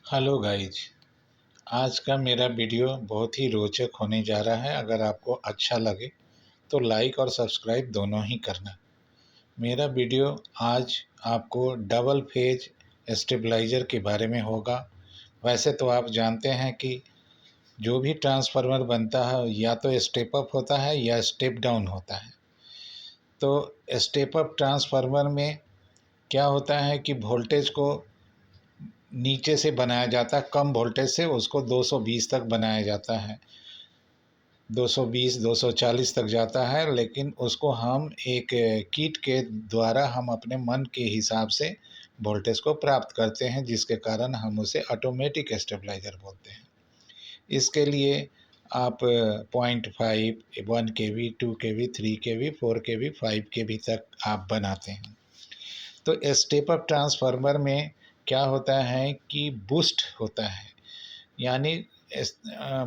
Hello guys. आज का मेरा वीडियो बहुत ही रोचक होने जा रहा है। अगर आपको अच्छा लगे तो लाइक और सब्सक्राइब दोनों ही करना। मेरा वीडियो आज आपको डबल फेज स्टेबलाइज़र के बारे में होगा। वैसे तो आप जानते हैं कि जो भी ट्रांसफार्मर बनता है या तो स्टेप अप होता है या स्टेप डाउन होता है। तो स्टेप अप ट्रांसफार्मर में क्या होता है कि वोल्टेज को नीचे से बनाया जाता है, कम वोल्टेज से उसको 220 तक बनाया जाता है। 220 240 तक जाता है, लेकिन उसको हम एक किट के द्वारा हम अपने मन के हिसाब से वोल्टेज को प्राप्त करते हैं, जिसके कारण हम उसे ऑटोमेटिक स्टेबलाइज़र बोलते हैं। इसके लिए आप 0.5 1 kV 2 kV 3 kV 4 kV 5 kV तक आप बनाते हैं। तो स्टेप अप ट्रांसफार्मर में क्या होता है कि बूस्ट होता है, यानी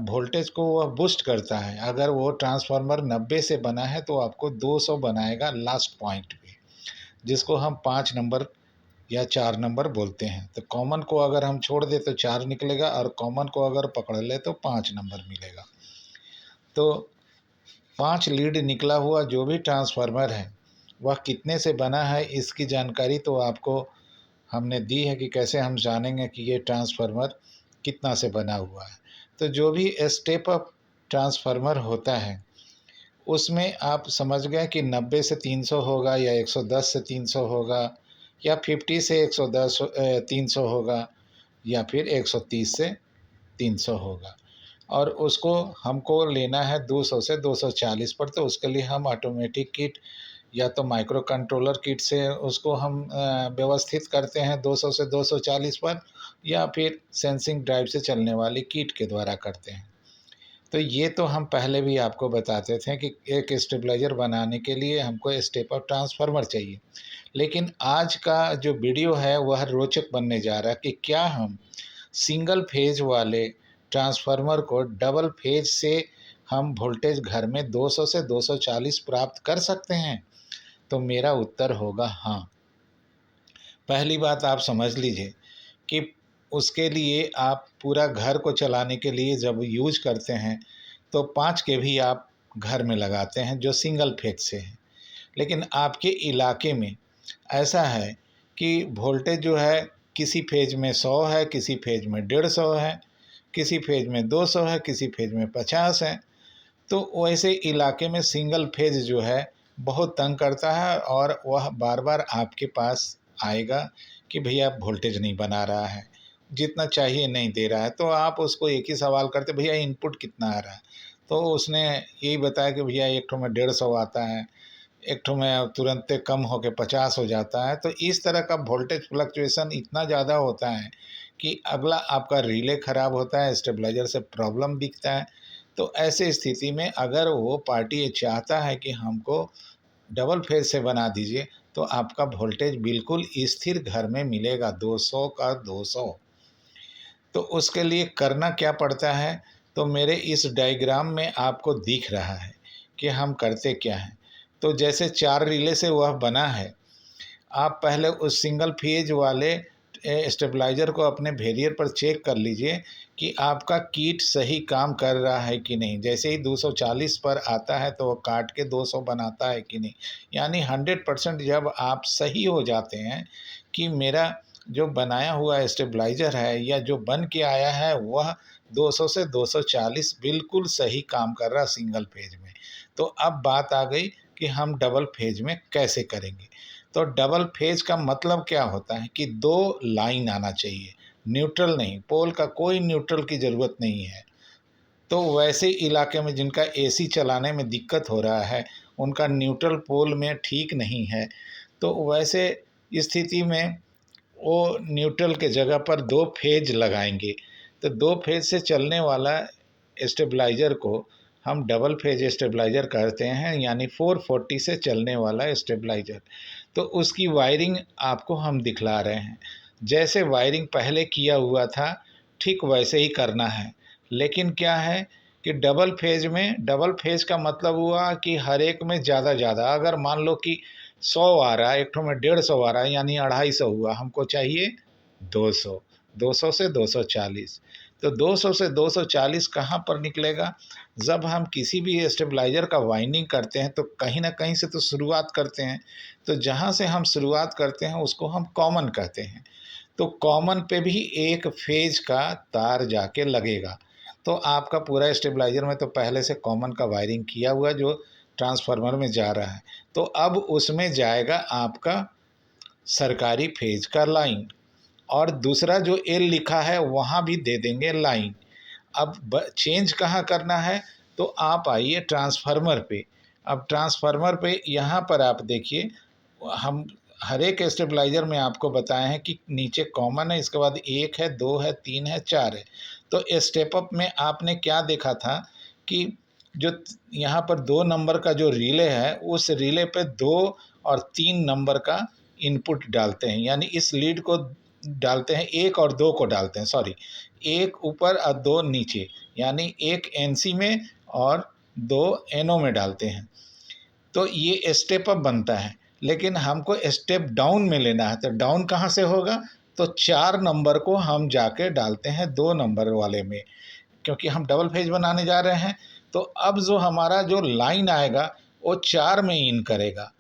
वोल्टेज को वह बूस्ट करता है। अगर वो ट्रांसफार्मर 90 से बना है तो आपको 200 बनाएगा लास्ट पॉइंट पे, जिसको हम 5 नंबर या 4 नंबर बोलते हैं। तो कॉमन को अगर हम छोड़ दें तो 4 निकलेगा, और कॉमन को अगर पकड़ ले तो 5 नंबर मिलेगा। तो 5 लीड निकला हुआ जो भी ट्रांसफार्मर है वह कितने से बना है, इसकी जानकारी तो आपको हमने दी है कि कैसे हम जानेंगे कि ये ट्रांसफार्मर कितना से बना हुआ है। तो जो भी स्टेप अप ट्रांसफार्मर होता है उसमें आप समझ गए कि 90 से 300 होगा, या 110 से 300 होगा, या 50 से 110 300 होगा, या फिर 130 से 300 होगा। और उसको हमको लेना है 200 से 240 पर। तो उसके लिए हम ऑटोमेटिक किट या तो माइक्रो कंट्रोलर किट से उसको हम व्यवस्थित करते हैं 200 से 240 पर, या फिर सेंसिंग ड्राइव से चलने वाली किट के द्वारा करते हैं। तो ये तो हम पहले भी आपको बताते थे कि एक स्टेबलाइज़र बनाने के लिए हमको स्टेप अप ट्रांसफार्मर चाहिए। लेकिन आज का जो वीडियो है वह रोचक बनने जा रहा है कि क्या हम सिंगल फेज वाले ट्रांसफार्मर को डबल फेज से हम वोल्टेज घर में 200 से 240 प्राप्त कर सकते हैं। तो मेरा उत्तर होगा हाँ। पहली बात आप समझ लीजिए कि उसके लिए आप पूरा घर को चलाने के लिए जब यूज करते हैं तो 5 kV आप घर में लगाते हैं जो सिंगल फेज से है। लेकिन आपके इलाके में ऐसा है कि वोल्टेज जो है किसी फेज में 100 है, किसी फेज में 150 है, किसी फेज में 200 है, किसी फेज में 50 है। तो वैसे इलाके में सिंगल फेज जो है बहुत तंग करता है, और वह बार बार आपके पास आएगा कि भैया वोल्टेज नहीं बना रहा है, जितना चाहिए नहीं दे रहा है। तो आप उसको एक ही सवाल करते, भैया इनपुट कितना आ रहा है। तो उसने यही बताया कि भैया एक ठो में 150 आता है, एक ठो में तुरंत कम होकर 50 हो जाता है। तो इस तरह का वोल्टेज फ्लक्चुएशन इतना ज़्यादा होता है कि अगला आपका रिले ख़राब होता है, स्टेबलाइज़र से प्रॉब्लम दिखता है। तो ऐसे स्थिति में अगर वो पार्टी ये चाहता है कि हमको डबल फेज से बना दीजिए, तो आपका वोल्टेज बिल्कुल स्थिर घर में मिलेगा 200 का 200। तो उसके लिए करना क्या पड़ता है, तो मेरे इस डायग्राम में आपको दिख रहा है कि हम करते क्या हैं। तो जैसे 4 रिले से वह बना है, आप पहले उस सिंगल फेज वाले स्टेबलाइज़र को अपने वेरियर पर चेक कर लीजिए कि आपका किट सही काम कर रहा है कि नहीं। जैसे ही 240 पर आता है तो वो काट के 200 बनाता है कि नहीं। यानी 100% जब आप सही हो जाते हैं कि मेरा जो बनाया हुआ स्टेबलाइज़र है या जो बन के आया है वह 200 से 240 बिल्कुल सही काम कर रहा सिंगल फेज में। तो अब बात आ गई कि हम डबल फेज में कैसे करेंगे। तो डबल फेज का मतलब क्या होता है कि 2 लाइन आना चाहिए, न्यूट्रल नहीं। पोल का कोई न्यूट्रल की ज़रूरत नहीं है। तो वैसे इलाके में जिनका एसी चलाने में दिक्कत हो रहा है, उनका न्यूट्रल पोल में ठीक नहीं है, तो वैसे स्थिति में वो न्यूट्रल के जगह पर 2 फेज लगाएंगे। तो 2 फेज से चलने वाला स्टेबलाइज़र को हम डबल फेज स्टेबलाइज़र कहते हैं, यानी 440 से चलने वाला स्टेबलाइज़र। तो उसकी वायरिंग आपको हम दिखला रहे हैं। जैसे वायरिंग पहले किया हुआ था ठीक वैसे ही करना है। लेकिन क्या है कि डबल फेज का मतलब हुआ कि हर एक में ज़्यादा ज़्यादा, अगर मान लो कि 100 आ रहा है, एक ठो में 150 आ रहा है, यानी 250 हुआ, हमको चाहिए 200। 200 से 240। तो 200 से 240 कहाँ पर निकलेगा? जब हम किसी भी स्टेबलाइज़र का वाइंडिंग करते हैं तो कहीं ना कहीं से तो शुरुआत करते हैं। तो जहाँ से हम शुरुआत करते हैं उसको हम कॉमन कहते हैं। तो कॉमन पे भी एक फेज का तार जाके लगेगा। तो आपका पूरा स्टेबलाइज़र में तो पहले से कॉमन का वायरिंग किया हुआ जो ट्रांसफार्मर में जा रहा है, तो अब उसमें जाएगा आपका सरकारी फेज का लाइन, और दूसरा जो एल लिखा है वहाँ भी दे देंगे लाइन। अब चेंज कहाँ करना है? तो आप आइए ट्रांसफार्मर पे। अब ट्रांसफार्मर पे यहाँ पर आप देखिए, हम हर एक स्टेबलाइज़र में आपको बताए हैं कि नीचे कॉमन है, इसके बाद 1 है, 2 है, 3 है, 4 है। तो स्टेप अप में आपने क्या देखा था कि जो यहाँ पर 2 नंबर का जो रिले है, उस रिले पे 2 और 3 नंबर का इनपुट डालते हैं, यानी इस लीड को डालते हैं, 1 और 2 को डालते हैं, सॉरी, 1 ऊपर और 2 नीचे, यानी 1 एनसी में और 2 एनओ में डालते हैं। तो ये स्टेप अप बनता है। लेकिन हमको स्टेप डाउन में लेना है, तो डाउन कहाँ से होगा? तो 4 नंबर को हम जाके डालते हैं 2 नंबर वाले में, क्योंकि हम डबल फेज बनाने जा रहे हैं। तो अब जो हमारा जो लाइन आएगा वो 4 में इन करेगा।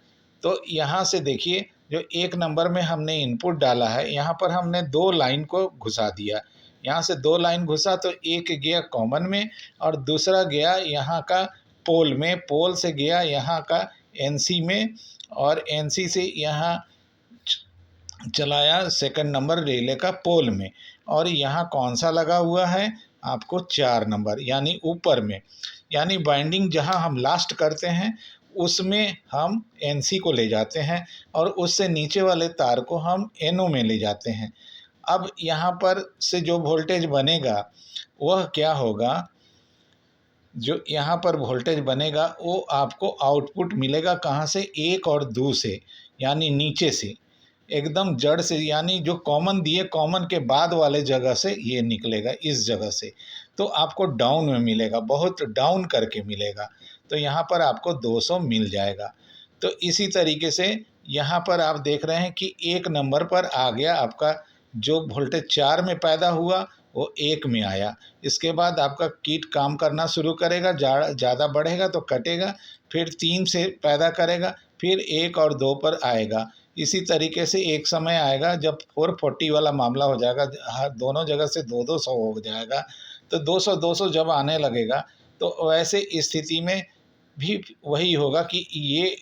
तो यहाँ से देखिए, जो 1 नंबर में हमने इनपुट डाला है, यहाँ पर हमने 2 लाइन को घुसा दिया। यहाँ से 2 लाइन घुसा तो एक गया कॉमन में और दूसरा गया यहाँ का पोल में, पोल से गया यहाँ का एनसी में, और एनसी से यहाँ चलाया सेकंड नंबर रिले का पोल में। और यहाँ कौन सा लगा हुआ है? आपको 4 नंबर, यानी ऊपर में, यानी बाइंडिंग जहाँ हम लास्ट करते हैं उसमें हम एनसी को ले जाते हैं और उससे नीचे वाले तार को हम एनओ में ले जाते हैं। अब यहाँ पर से जो वोल्टेज बनेगा वह क्या होगा? जो यहाँ पर वोल्टेज बनेगा वो आपको आउटपुट मिलेगा कहाँ से? 1 और 2 से, यानी नीचे से, एकदम जड़ से, यानी जो कॉमन दिए कॉमन के बाद वाले जगह से ये निकलेगा, इस जगह से। तो आपको डाउन में मिलेगा, बहुत डाउन करके मिलेगा। तो यहाँ पर आपको 200 मिल जाएगा। तो इसी तरीके से यहाँ पर आप देख रहे हैं कि 1 नंबर पर आ गया आपका, जो वोल्टेज 4 में पैदा हुआ वो 1 में आया। इसके बाद आपका किट काम करना शुरू करेगा, ज़्यादा बढ़ेगा तो कटेगा, फिर 3 से पैदा करेगा, फिर 1 और 2 पर आएगा। इसी तरीके से एक समय आएगा जब 440 वाला मामला हो जाएगा, दोनों जगह से 2-200 हो जाएगा। तो 200-200 जब आने लगेगा तो वैसे स्थिति में भी वही होगा कि ये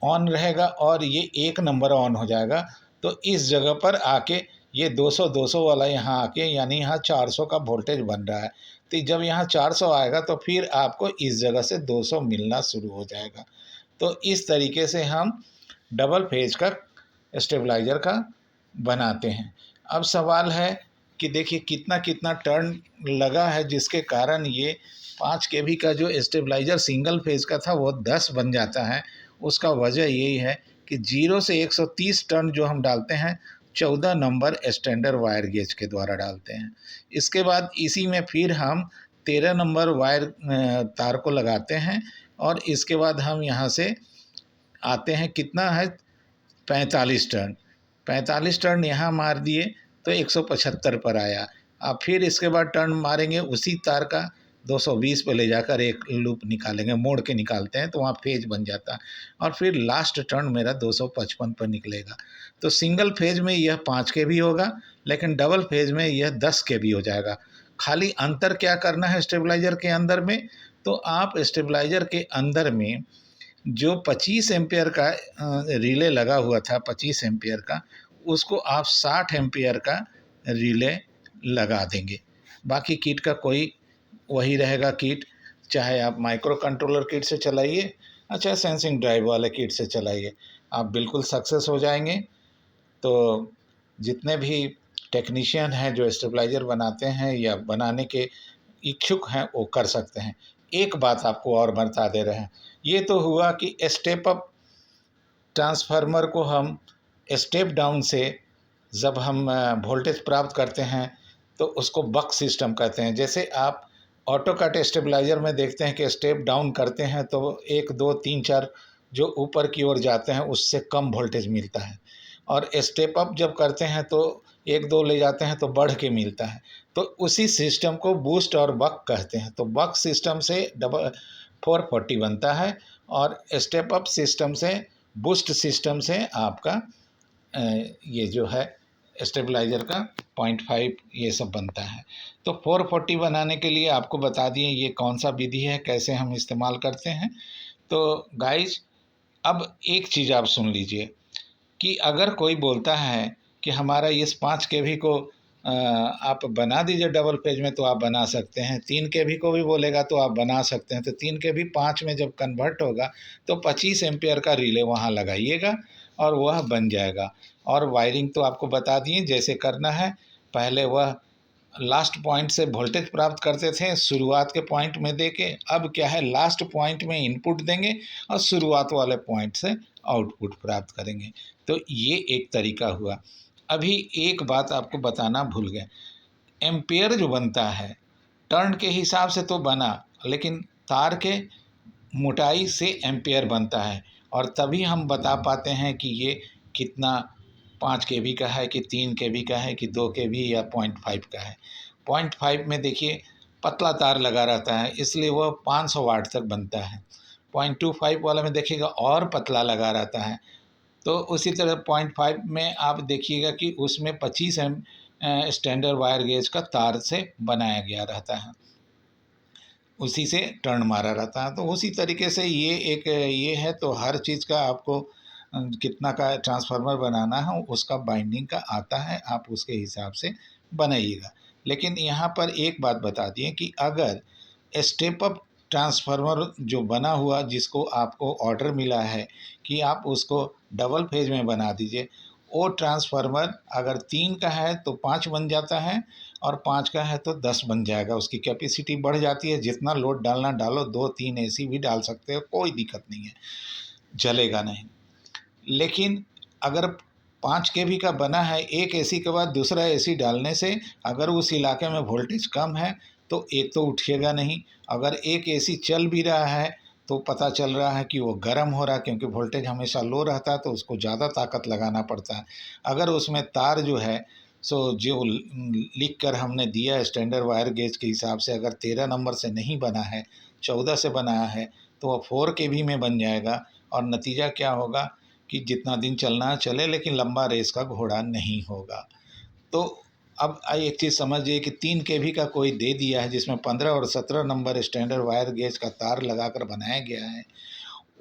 ऑन रहेगा और ये 1 नंबर ऑन हो जाएगा। तो इस जगह पर आके ये 200-200 वाला यहाँ आके, यानी यहाँ 400 का वोल्टेज बन रहा है। तो जब यहाँ 400 आएगा तो फिर आपको इस जगह से 200 मिलना शुरू हो जाएगा। तो इस तरीके से हम डबल फेज का स्टेबलाइज़र का बनाते हैं। अब सवाल है कि देखिए कितना कितना टर्न लगा है, जिसके कारण ये 5 केवी का जो स्टेबलाइज़र सिंगल फेज का था वो 10 बन जाता है। उसका वजह यही है कि 0 से 130 टर्न जो हम डालते हैं 14 नंबर स्टैंडर्ड वायर गेज के द्वारा डालते हैं। इसके बाद इसी में फिर हम 13 नंबर वायर तार को लगाते हैं, और इसके बाद हम यहाँ से आते हैं, कितना है? 45 टर्न। 45 टर्न यहाँ मार दिए तो 175 पर आया। अब फिर इसके बाद टर्न मारेंगे उसी तार का 220 पे ले जाकर एक लूप निकालेंगे, मोड़ के निकालते हैं तो वहाँ फेज बन जाता है, और फिर लास्ट टर्न मेरा 255 पर निकलेगा। तो सिंगल फेज में यह 5 के भी होगा, लेकिन डबल फेज में यह 10 के भी हो जाएगा। खाली अंतर क्या करना है स्टेबलाइज़र के अंदर में? तो आप स्टेबलाइज़र के अंदर में जो 25 एम्पियर का रिले लगा हुआ था, 25 एम्पियर का, उसको आप 60 एम्पियर का रिले लगा देंगे। बाकी किट का कोई वही रहेगा किट, चाहे आप माइक्रो कंट्रोलर किट से चलाइए, अच्छा सेंसिंग ड्राइव वाले किट से चलाइए, आप बिल्कुल सक्सेस हो जाएंगे। तो जितने भी टेक्नीशियन हैं जो स्टेबलाइज़र बनाते हैं या बनाने के इच्छुक हैं वो कर सकते हैं। एक बात आपको और बता दे रहे हैं, ये तो हुआ कि स्टेप अप ट्रांसफार्मर को हम स्टेप डाउन से जब हम वोल्टेज प्राप्त करते हैं तो उसको बक सिस्टम कहते हैं। जैसे आप ऑटो कट स्टेबलाइज़र में देखते हैं कि स्टेप डाउन करते हैं तो 1, 2, 3, 4 जो ऊपर की ओर जाते हैं उससे कम वोल्टेज मिलता है, और स्टेप अप जब करते हैं तो 1-2 ले जाते हैं तो बढ़ के मिलता है। तो उसी सिस्टम को बूस्ट और बक कहते हैं। तो बक सिस्टम से 440 बनता है और स्टेप अप सिस्टम से, बूस्ट सिस्टम से आपका ये जो है स्टेबलाइज़र का 0.5 ये सब बनता है। तो 440 बनाने के लिए आपको बता दिए ये कौन सा विधि है, कैसे हम इस्तेमाल करते हैं। तो गाइज अब एक चीज़ आप सुन लीजिए कि अगर कोई बोलता है कि हमारा इस 5 केवी को आप बना दीजिए डबल पेज में, तो आप बना सकते हैं। 3 केवी को भी बोलेगा तो आप बना सकते हैं। तो 3 केवी 5 में जब कन्वर्ट होगा तो 25 एम्पियर का रिले वहाँ लगाइएगा और वह बन जाएगा। और वायरिंग तो आपको बता दिए जैसे करना है। पहले वह लास्ट पॉइंट से वोल्टेज प्राप्त करते थे शुरुआत के पॉइंट में देके, अब क्या है लास्ट पॉइंट में इनपुट देंगे और शुरुआत वाले पॉइंट से आउटपुट प्राप्त करेंगे। तो ये एक तरीका हुआ। अभी एक बात आपको बताना भूल गए, एम्पियर जो बनता है टर्न के हिसाब से तो बना, लेकिन तार के मोटाई से एम्पियर बनता है और तभी हम बता पाते हैं कि ये कितना 5 केवी का है कि 3 केवी का है कि 2 केवी या 0.5 का है। 0.5 में देखिए पतला तार लगा रहता है इसलिए वह 500 वाट तक बनता है। 0.25 वाला में देखिएगा और पतला लगा रहता है। तो उसी तरह 0.5 में आप देखिएगा कि उसमें 25 स्टैंडर्ड वायर गेज का तार से बनाया गया रहता है, उसी से टर्न मारा रहता है। तो उसी तरीके से ये एक ये है। तो हर चीज़ का आपको कितना का ट्रांसफार्मर बनाना है उसका बाइंडिंग का आता है, आप उसके हिसाब से बनाइएगा। लेकिन यहाँ पर एक बात बता दिए कि अगर स्टेप अप ट्रांसफार्मर जो बना हुआ जिसको आपको ऑर्डर मिला है कि आप उसको डबल फेज में बना दीजिए, वो ट्रांसफार्मर अगर 3 का है तो 5 बन जाता है और 5 का है तो 10 बन जाएगा। उसकी कैपेसिटी बढ़ जाती है, जितना लोड डालना डालो, 2-3 एसी भी डाल सकते हो, कोई दिक्कत नहीं है, जलेगा नहीं। लेकिन अगर 5 केवी का बना है, एक एसी के बाद दूसरा एसी डालने से अगर उस इलाके में वोल्टेज कम है तो एक तो उठेगा नहीं। अगर एक एसी चल भी रहा है तो पता चल रहा है कि वो गर्म हो रहा है, क्योंकि वोल्टेज हमेशा लो रहता है तो उसको ज़्यादा ताकत लगाना पड़ता है। अगर उसमें तार जो है सो जो लिख कर हमने दिया स्टैंडर्ड वायर गेज के हिसाब से, अगर 13 नंबर से नहीं बना है, 14 से बनाया है, तो वह 4 केवी में बन जाएगा। और नतीजा क्या होगा कि जितना दिन चलना है चले, लेकिन लंबा रेस का घोड़ा नहीं होगा। तो अब एक चीज़ समझिए कि 3 केवी का कोई दे दिया है जिसमें 15 और 17 नंबर स्टैंडर्ड वायर गेज का तार लगाकर बनाया गया है,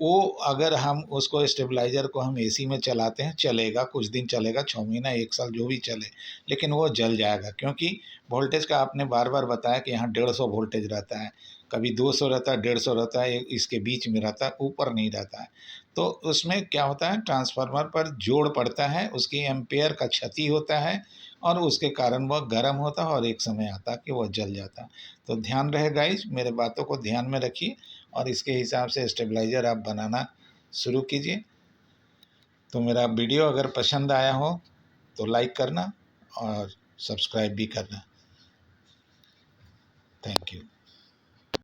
वो अगर हम उसको स्टेबलाइज़र को हम एसी में चलाते हैं, चलेगा, कुछ दिन चलेगा, 6 महीना 1 साल जो भी चले, लेकिन वो जल जाएगा। क्योंकि वोल्टेज का आपने बार बार बताया कि यहाँ 150 वोल्टेज रहता है, कभी 200 रहता है, 150 रहता है, इसके बीच में रहता है, ऊपर नहीं रहता है। तो उसमें क्या होता है, ट्रांसफार्मर पर जोड़ पड़ता है, उसकी एम्पेयर का क्षति होता है और उसके कारण वह गर्म होता है और एक समय आता है कि वह जल जाता है। तो ध्यान रहे गाइज, मेरे बातों को ध्यान में रखिए और इसके हिसाब से स्टेबलाइज़र आप बनाना शुरू कीजिए। तो मेरा वीडियो अगर पसंद आया हो तो लाइक करना और सब्सक्राइब भी करना। Thank you.